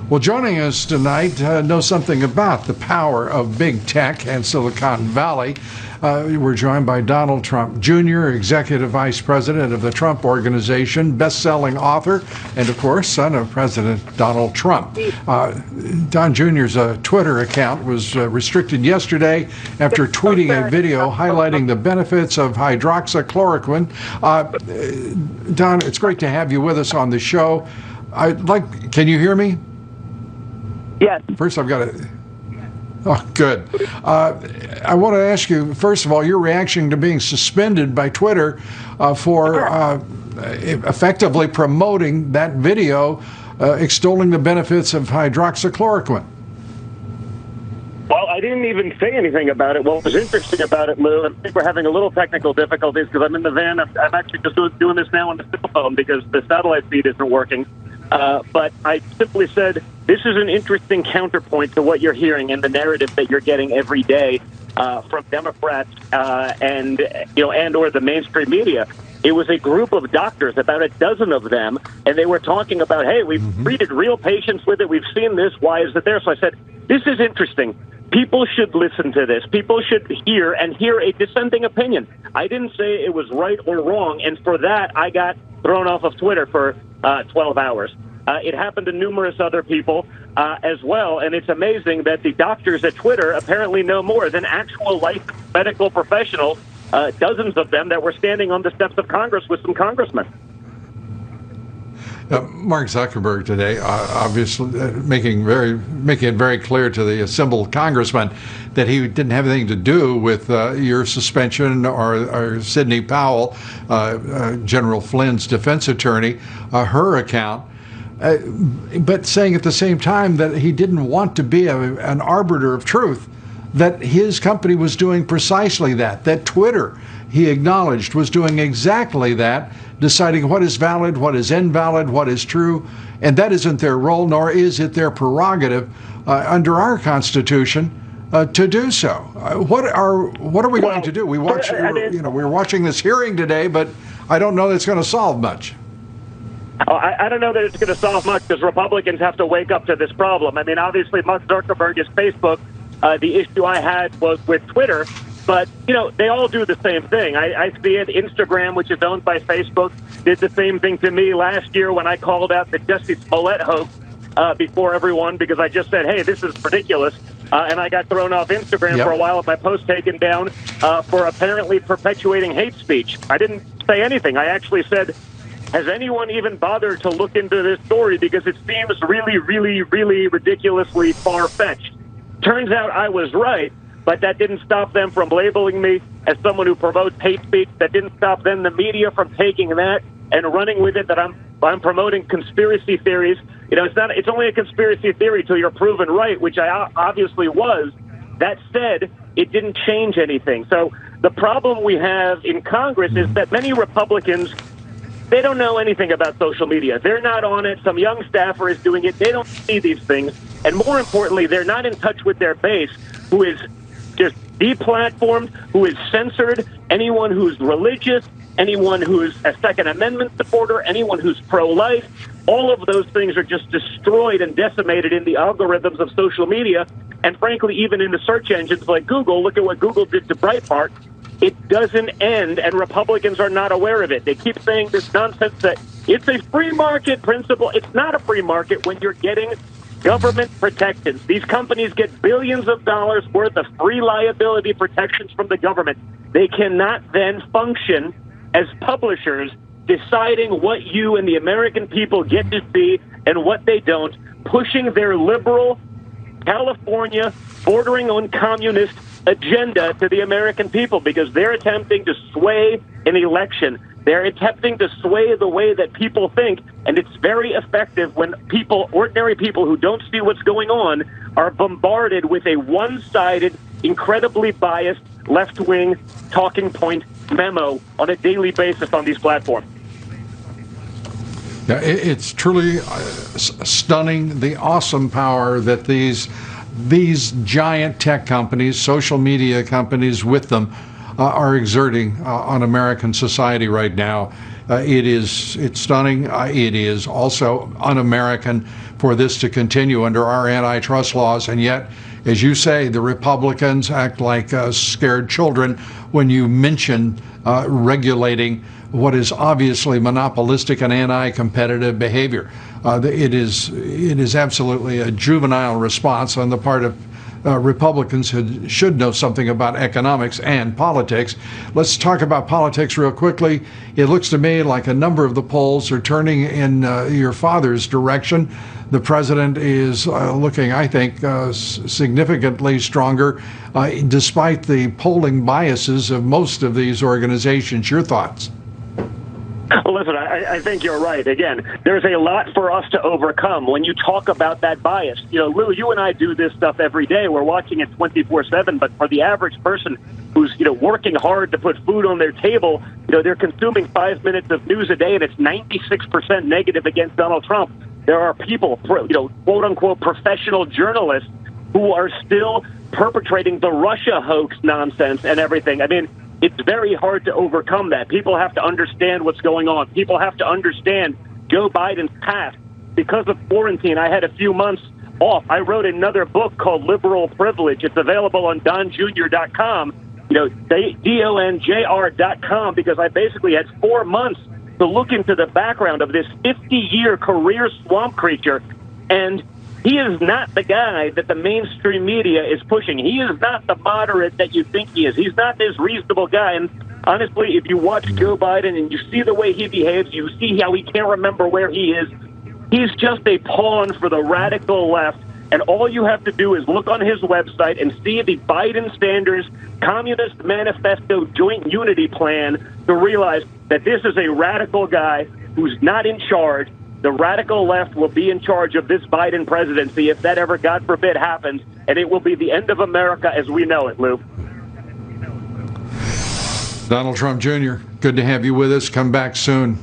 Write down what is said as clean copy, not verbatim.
Well, joining us tonight knows something about the power of big tech and Silicon Valley. We're joined by Donald Trump Jr., Executive Vice President of the Trump Organization, best-selling author, and, of course, son of President Donald Trump. Don Jr.'s Twitter account was restricted yesterday after tweeting a video highlighting the benefits of hydroxychloroquine. Don, it's great to have you with us on the show. Can you hear me? Yes. First, I've got to... Oh, good. I want to ask you, first of all, your reaction to being suspended by Twitter for effectively promoting that video extolling the benefits of hydroxychloroquine. Well, I didn't even say anything about it. What was interesting about it, Lou, I think we're having a little technical difficulties because I'm in the van. I'm actually just doing this now on the cell phone because the satellite feed isn't working. But I simply said, this is an interesting counterpoint to what you're hearing and the narrative that you're getting every day from Democrats and or the mainstream media. It was a group of doctors, about a dozen of them, and they were talking about, hey, we've treated real patients with it. We've seen this. Why is it there? So I said, this is interesting. People should listen to this. People should hear a dissenting opinion. I didn't say it was right or wrong, and for that, I got thrown off of Twitter for 12 hours. It happened to numerous other people as well, and it's amazing that the doctors at Twitter apparently know more than actual licensed medical professionals, dozens of them that were standing on the steps of Congress with some congressmen. Mark Zuckerberg today, obviously making it very clear to the assembled congressmen that he didn't have anything to do with your suspension or Sidney Powell, General Flynn's defense attorney, her account. But saying at the same time that he didn't want to be an arbiter of truth, that his company was doing precisely that Twitter, he acknowledged, was doing exactly that, deciding what is valid, what is invalid, what is true, and that isn't their role, nor is it their prerogative under our Constitution to do so. What are we going to do? We're watching this hearing today, but I don't know that it's going to solve much. I don't know that it's going to solve much because Republicans have to wake up to this problem. I mean, obviously, Mark Zuckerberg is Facebook. The issue I had was with Twitter, but, they all do the same thing. I see it. Instagram, which is owned by Facebook, did the same thing to me last year when I called out the Jussie Smollett hoax before everyone because I just said, hey, this is ridiculous. And I got thrown off Instagram for a while with my post taken down for apparently perpetuating hate speech. I didn't say anything. I actually said, has anyone even bothered to look into this story because it seems really, really, really ridiculously far-fetched? Turns out I was right, but that didn't stop them from labeling me as someone who promotes hate speech. That didn't stop them, the media, from taking that and running with it, that I'm promoting conspiracy theories. It's only a conspiracy theory till you're proven right, which I obviously was. That said, it didn't change anything. So the problem we have in Congress is that many Republicans, they don't know anything about social media. They're not on it. Some young staffer is doing it. They don't see these things. And more importantly, they're not in touch with their base, who is just deplatformed, who is censored, anyone who's religious, anyone who's a Second Amendment supporter, anyone who's pro-life. All of those things are just destroyed and decimated in the algorithms of social media. And frankly, even in the search engines like Google, look at what Google did to Breitbart. It doesn't end, and Republicans are not aware of it. They keep saying this nonsense that it's a free market principle. It's not a free market when you're getting government protections. These companies get billions of dollars worth of free liability protections from the government. They cannot then function as publishers, deciding what you and the American people get to see and what they don't, pushing their liberal, California, bordering on communist agenda to the American people because they're attempting to sway an election. They're attempting to sway the way that people think, and it's very effective when ordinary people who don't see what's going on, are bombarded with a one-sided, incredibly biased, left-wing talking point memo on a daily basis on these platforms. Yeah, it's truly stunning, the awesome power that these giant tech companies, social media companies with them, are exerting on American society right now. It's stunning. It is also un-American, for this to continue under our antitrust laws. And yet, as you say, the Republicans act like scared children when you mention regulating what is obviously monopolistic and anti-competitive behavior. It is absolutely a juvenile response on the part of Republicans who should know something about economics and politics. Let's talk about politics real quickly. It looks to me like a number of the polls are turning in your father's direction. The president is looking, I think, significantly stronger, despite the polling biases of most of these organizations. Your thoughts? Well, listen, I think you're right. Again, there's a lot for us to overcome when you talk about that bias. You know, Lou, you and I do this stuff every day. We're watching it 24/7, but for the average person who's, working hard to put food on their table, they're consuming 5 minutes of news a day, and it's 96% negative against Donald Trump. There are people, quote unquote, professional journalists who are still perpetrating the Russia hoax nonsense and everything. I mean, it's very hard to overcome that. People have to understand what's going on. People have to understand Joe Biden's past. Because of quarantine, I had a few months off. I wrote another book called Liberal Privilege. It's available on donjr.com, DONJR.com, because I basically had 4 months to look into the background of this 50-year career swamp creature. And he is not the guy that the mainstream media is pushing. He is not the moderate that you think he is. He's not this reasonable guy. And honestly, if you watch Joe Biden and you see the way he behaves, you see how he can't remember where he is. He's just a pawn for the radical left. And all you have to do is look on his website and see the Biden Sanders Communist Manifesto Joint Unity Plan to realize that this is a radical guy who's not in charge. The radical left will be in charge of this Biden presidency if that ever, God forbid, happens, and it will be the end of America as we know it, Lou. Donald Trump Jr., good to have you with us. Come back soon.